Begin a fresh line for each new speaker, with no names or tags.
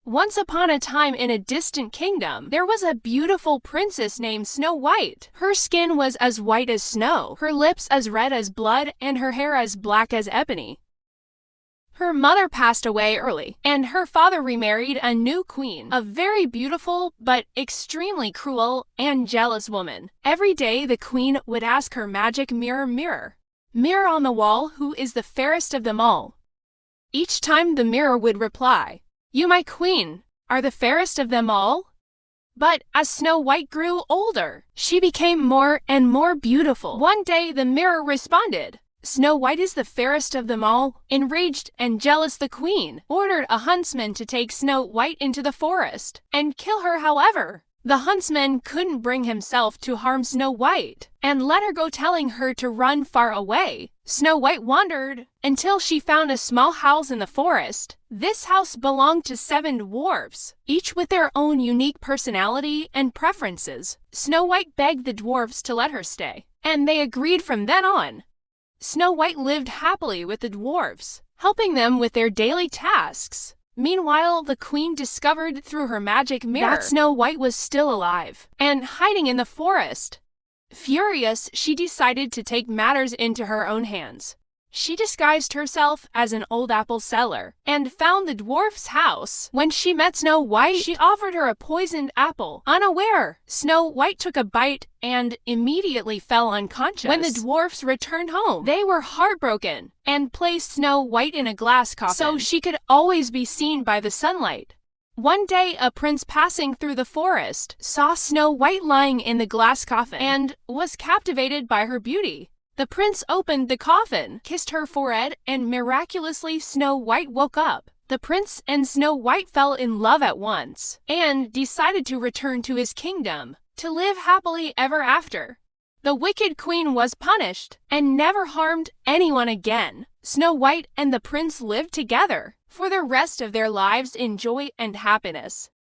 Once upon a time in a distant kingdom, there was a beautiful princess named Snow White. Her skin was as white as snow, her lips as red as blood, and her hair as black as ebony. Her mother passed away early, and her father remarried a new queen, a very beautiful but extremely cruel and jealous woman. Every day the queen would ask her magic mirror, mirror on the wall, who is the fairest of them all? Each time the mirror would reply, "You, my queen, are the fairest of them all." But as Snow White grew older, she became more and more beautiful. One day the mirror responded, "Snow White is the fairest of them all." Enraged and jealous, the queen ordered a huntsman to take Snow White into the forest and kill her. However, the huntsman couldn't bring himself to harm Snow White and let her go, telling her to run far away. Snow White wandered until she found a small house in the forest. This house belonged to 7 dwarfs, each with their own unique personality and preferences. Snow White begged the dwarfs to let her stay, and they agreed. From then on, Snow White lived happily with the dwarfs, helping them with their daily tasks. Meanwhile, the queen discovered through her magic mirror that Snow White was still alive and hiding in the forest. Furious, she decided to take matters into her own hands. She disguised herself as an old apple seller and found the dwarf's house. When she met Snow White, she offered her a poisoned apple. Unaware, Snow White took a bite and immediately fell unconscious. When the dwarfs returned home, they were heartbroken and placed Snow White in a glass coffin so she could always be seen by the sunlight. One day, a prince passing through the forest saw Snow White lying in the glass coffin and was captivated by her beauty. The prince opened the coffin, kissed her forehead, and miraculously Snow White woke up. The prince and Snow White fell in love at once and decided to return to his kingdom to live happily ever after. The wicked queen was punished and never harmed anyone again. Snow White and the prince lived together for the rest of their lives in joy and happiness.